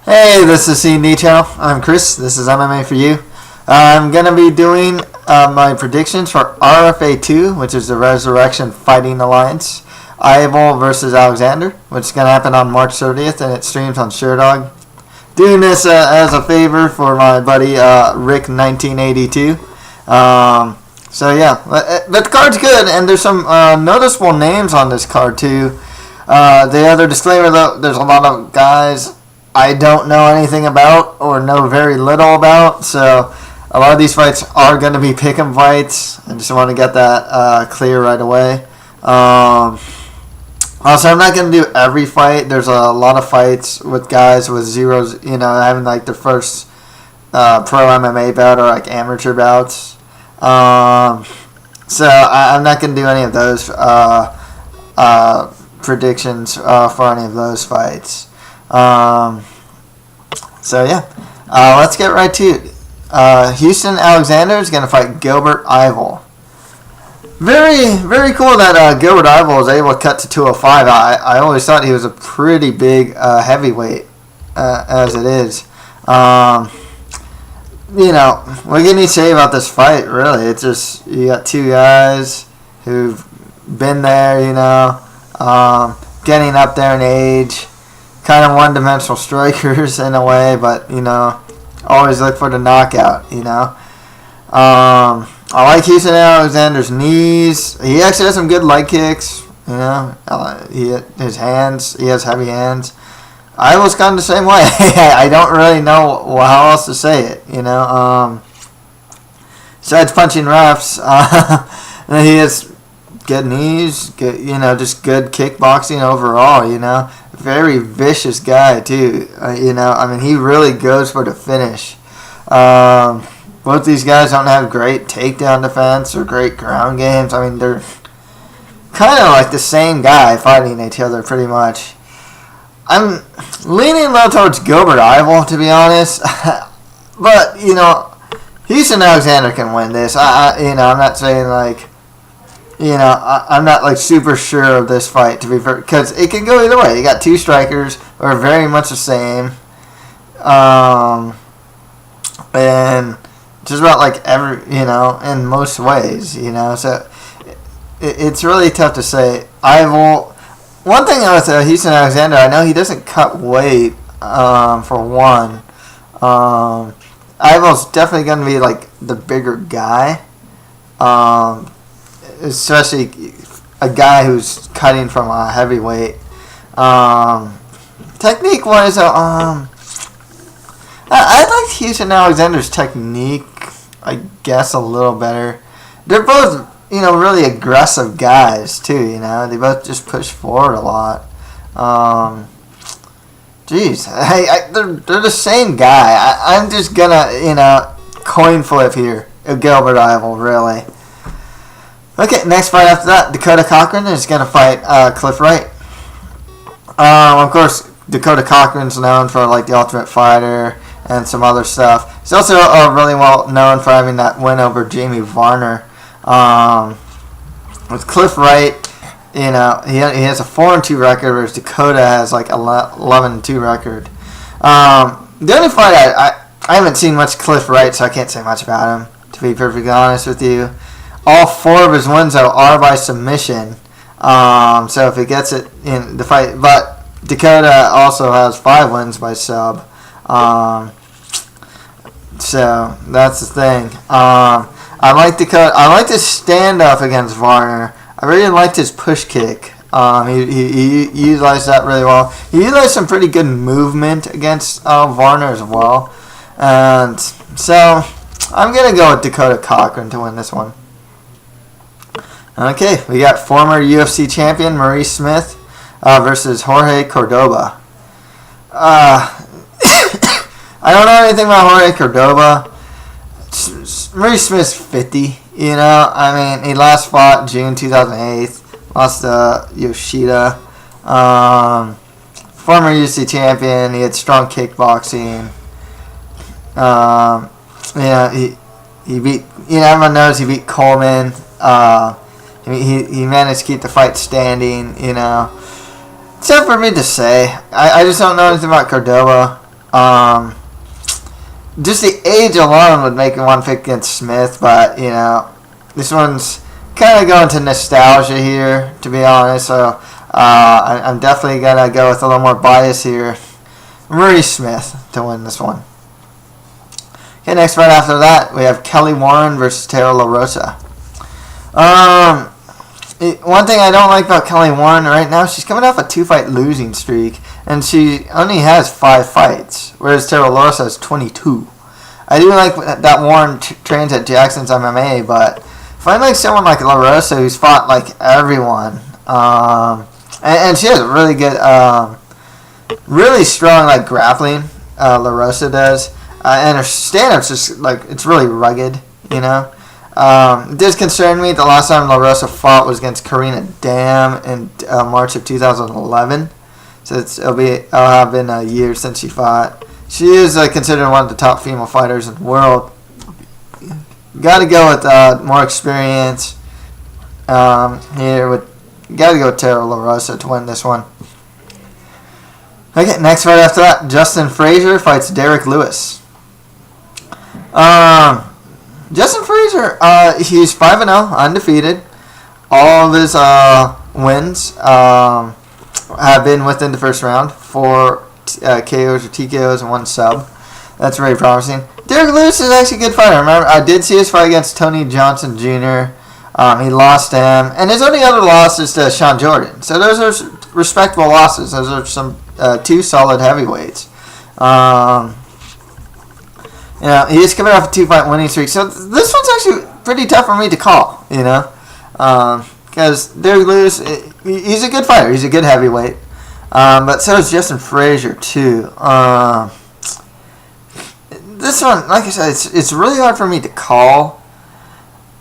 Hey, this is C&D Channel. I'm Chris. This is MMA for you. I'm going to be doing my predictions for RFA II, which is the Resurrection Fighting Alliance. Yvel versus Alexander, which is going to happen on March 30th, and it streams on ShareDog. Doing this as a favor for my buddy Rick1982. So yeah, but the card's good, and there's some noticeable names on this card too. The other disclaimer though, there's a lot of guys I don't know anything about or know very little about, so a lot of these fights are going to be pick'em fights. I just want to get that clear right away. Also, I'm not going to do every fight. There's a lot of fights with guys with zeros, having like their first pro MMA bout or like amateur bouts. So I'm not going to do any of those predictions for any of those fights. So yeah, let's get right to it. Houston Alexander is going to fight Gilbert Yvel. Very, very cool that Gilbert Yvel was able to cut to 205. I always thought he was a pretty big heavyweight, as it is. What can you say about this fight, really? It's just, you got two guys who've been there, getting up there in age. Kind of one-dimensional strikers in a way, but, always look for the knockout, I like Houston Alexander's knees. He actually has some good leg kicks, his hands, he has heavy hands. I was kind of the same way. I don't really know how else to say it, Besides punching refs, he has good knees, good, just good kickboxing overall, Very vicious guy, too, he really goes for the finish. Both these guys don't have great takedown defense or great ground games. They're kind of like the same guy fighting each other pretty much. I'm leaning a little towards Gilbert Yvel, to be honest. But, Houston Alexander can win this. I'm not saying I'm not super sure of this fight, to be fair, because it can go either way. You got two strikers who are very much the same. And just about in most ways, so it's really tough to say. One thing with Houston Alexander, I know he doesn't cut weight, for one. Yvel's definitely going to be the bigger guy, especially a guy who's cutting from a heavyweight. Technique wise, I like Houston Alexander's technique, I guess, a little better. They're both, really aggressive guys, too, They both just push forward a lot. They're the same guy. I'm just gonna, coin flip here. Gilbert Yvel, really. Okay, next fight after that, Dakota Cochrane is gonna fight Cliff Wright. Of course, Dakota Cochrane's known for, The Ultimate Fighter and some other stuff. He's also really well known for having that win over Jamie Varner. With Cliff Wright, he has a 4-2 record, whereas Dakota has 11-2 record. The only fight I haven't seen much Cliff Wright, so I can't say much about him, to be perfectly honest with you. All 4 of his wins though are by submission. So if he gets it in the fight, but Dakota also has 5 wins by sub. So that's the thing. I like Dakota. I like his stand-up against Varner. I really liked his push kick. He utilized that really well. He utilized some pretty good movement against Varner as well. And so I'm going to go with Dakota Cochrane to win this one. Okay, we got former UFC champion Maurice Smith versus Jorge Cordoba. I don't know anything about Jorge Cordoba. Maurice Smith's 50, he last fought June 2008, lost to Yoshida. Former UFC champion, he had strong kickboxing. He beat, everyone knows he beat Coleman. He managed to keep the fight standing, It's tough for me to say. I just don't know anything about Cordoba. Just the age alone would make me want to pick against Smith, but this one's kind of going to nostalgia here, to be honest. So I'm definitely gonna go with a little more bias here. Maurice Smith to win this one. Okay, next right after that we have Kelly Warren versus Tara LaRosa. One thing I don't like about Kelly Warren right now, she's coming off a 2-fight losing streak, and she only has 5 fights, whereas Tara LaRosa has 22. I do like that Warren trains at Jackson's MMA, but if I like someone like LaRosa who's fought like everyone, and she has a really good, really strong like grappling, LaRosa does, and her stand-up's just like, it's really rugged, It does concern me. The last time LaRosa fought was against Karina Dam in March of 2011. So it'll have been a year since she fought. She is considered one of the top female fighters in the world. Got to go with more experience here. Got to go with Tara LaRosa to win this one. Okay, next fight after that, Justin Frazier fights Derek Lewis. Justin Frazier, he's 5-0, undefeated. All of his wins have been within the first round. 4 KOs or TKOs and 1 sub. That's very promising. Derek Lewis is actually a good fighter. Remember, I did see his fight against Tony Johnson Jr. He lost to him. And his only other loss is to Sean Jordan. So those are respectable losses. Those are some 2 solid heavyweights. He's coming off a 2-fight winning streak. So this one's actually pretty tough for me to call, because Derek Lewis, he's a good fighter. He's a good heavyweight. But so is Justin Frazier, too. This one, like I said, it's really hard for me to call.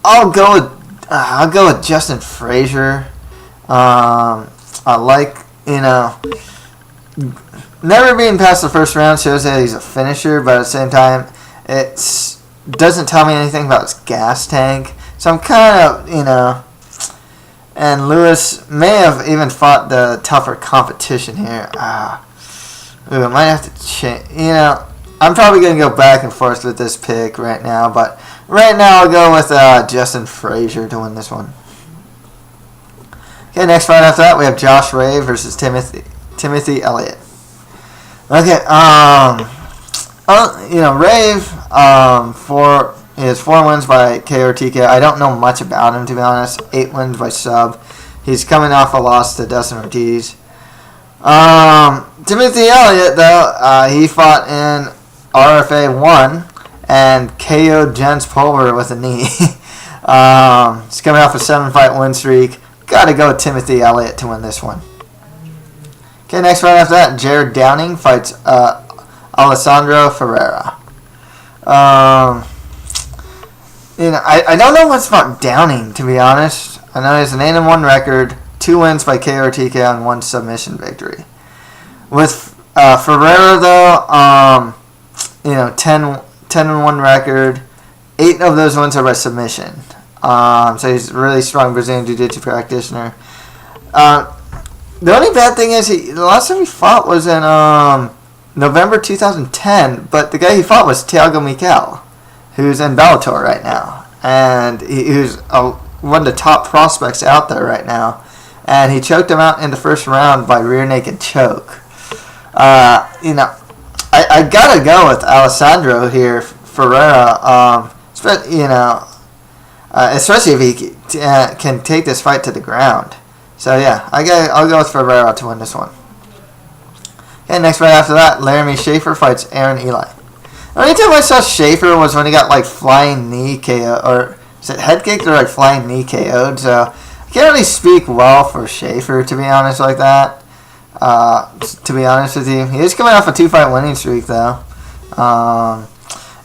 I'll go with Justin Frazier. I like, never being past the first round shows that he's a finisher, but at the same time, it doesn't tell me anything about his gas tank. So I'm kind of, and Lewis may have even fought the tougher competition here. I might have to change. I'm probably going to go back and forth with this pick right now, but right now I'll go with Justin Frazier to win this one. Okay, next fight after that we have Josh Ray versus Timothy Elliott. Okay, Rave, he has 4 wins by KO or TKO. I don't know much about him, to be honest. 8 wins by sub. He's coming off a loss to Dustin Ortiz. Timothy Elliott, though, he fought in RFA 1 and KO'd Jens Pulver with a knee. He's coming off a 7-fight win streak. Got to go with Timothy Elliott to win this one. Okay, next fight after that, Jared Downing fights Alessandro Ferreira. I don't know what's about Downing, to be honest. I know he has an 8-1 record, 2 wins by KO or TKO, and 1 submission victory. With Ferreira, though, 10-1 record, 8 of those wins are by submission. So he's a really strong Brazilian Jiu-Jitsu practitioner. The only bad thing is the last time he fought was in November 2010, but the guy he fought was Thiago Mikel, who's in Bellator right now, and who's one of the top prospects out there right now, and he choked him out in the first round by rear naked choke. I gotta go with Alessandro here, Ferreira, especially if he can take this fight to the ground. So yeah, I'll go with Ferreira to win this one. Okay, next fight after that, Laramie Schaefer fights Aaron Eli. The only time I saw Schaefer was when he got flying knee KO, or is it head kicked or flying knee KO'd? So I can't really speak well for Schaefer, to be honest, like that. To be honest with you, he is coming off a 2-fight winning streak though. Aaron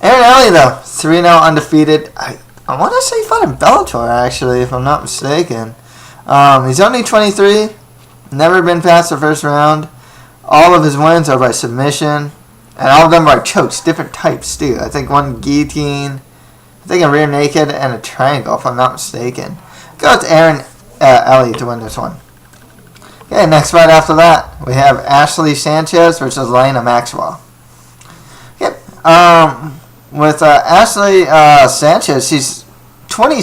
Eli though, 3-0 undefeated. I want to say he fought in Bellator actually, if I'm not mistaken. He's only 23, never been past the first round. All of his wins are by submission, and all of them are chokes, different types too. I think 1 guillotine, I think a rear naked, and a triangle, if I'm not mistaken. Go with Aaron Ellie to win this one. Okay, next fight after that, we have Ashley Sanchez versus Elaina Maxwell. With Ashley Sanchez, she's only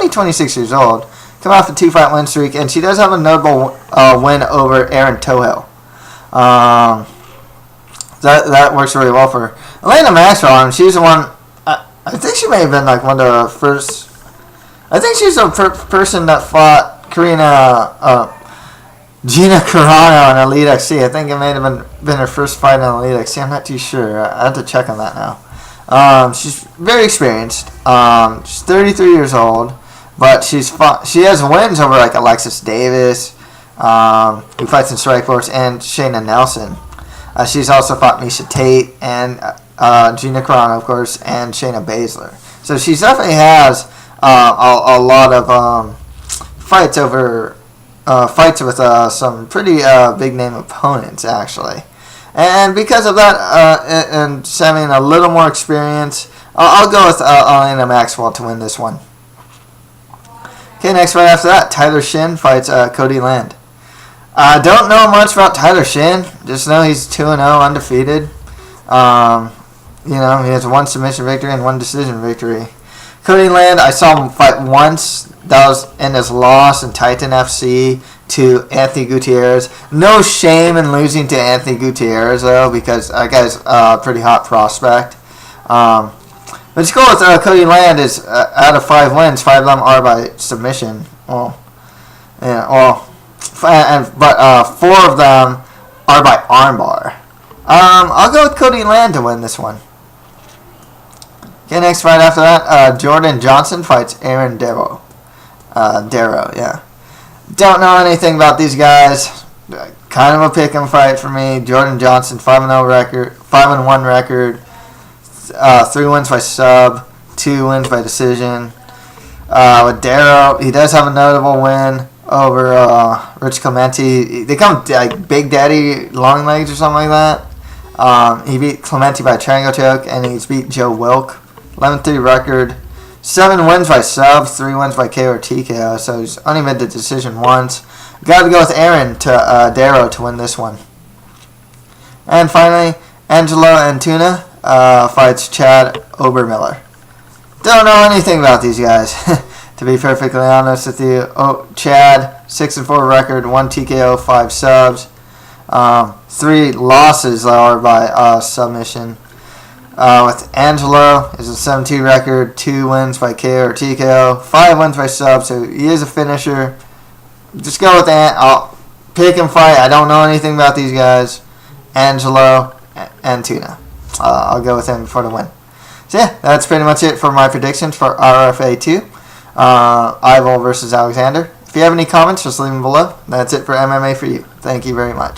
26 years old. Come off a 2-fight win streak, and she does have a notable win over Erin Tohill. That works really well for her. Elaina Maxwell, she's the one. I think she may have been like one of the first. I think she's the person that fought Gina Carano in Elite XC. I think it may have been her first fight in Elite XC. I'm not too sure. I have to check on that now. She's very experienced. She's 33 years old, but she has wins over like Alexis Davis, who fights in Strikeforce, and Shayna Nelson. She's also fought Miesha Tate and Gina Carano, of course, and Shayna Baszler. So she definitely has a lot of fights with some pretty big name opponents, actually. And because of that, and having a little more experience, I'll go with Elaina Maxwell to win this one. Okay, next fight after that, Tyler Shin fights Cody Land. I don't know much about Tyler Shin. Just know he's 2-0, undefeated. He has 1 submission victory and 1 decision victory. Cody Land, I saw him fight once. That was in his loss in Titan FC to Anthony Gutierrez. No shame in losing to Anthony Gutierrez, though, because that guy's a pretty hot prospect. But his goal with Cody Land is out of 5 wins, 5 of them are by submission. But 4 of them are by armbar. I'll go with Cody Land to win this one. Okay, next fight after that, Jordan Johnson fights Aaron Darrow. Yeah. Don't know anything about these guys. Kind of a pick 'em fight for me. Jordan Johnson, 5-0 record, 5-1 record, 3 wins by sub, 2 wins by decision. With Darrow, he does have a notable win over Rich Clemente. They call him like Big Daddy Long Legs or something like that. He beat Clemente by triangle choke, and he's beat Joe Wilk. 11-3 record, 7 wins by sub, 3 wins by KO or TKO, so he's only made the decision once. Got to go with Aaron to Darrow to win this one. And finally, Angelo Antuna fights Chad Obermiller. Don't know anything about these guys, to be perfectly honest with you. Chad, 6-4 record, 1 TKO, 5 subs. 3 losses are by submission. With Angelo, is a 7-2 record, 2 wins by KO or TKO, 5 wins by sub, so he is a finisher. Just go with that. I'll pick and fight. I don't know anything about these guys. Angelo Antuna. I'll go with him for the win. So yeah, that's pretty much it for my predictions for RFA II. Yvel versus Alexander. If you have any comments, just leave them below. That's it for MMA for you. Thank you very much.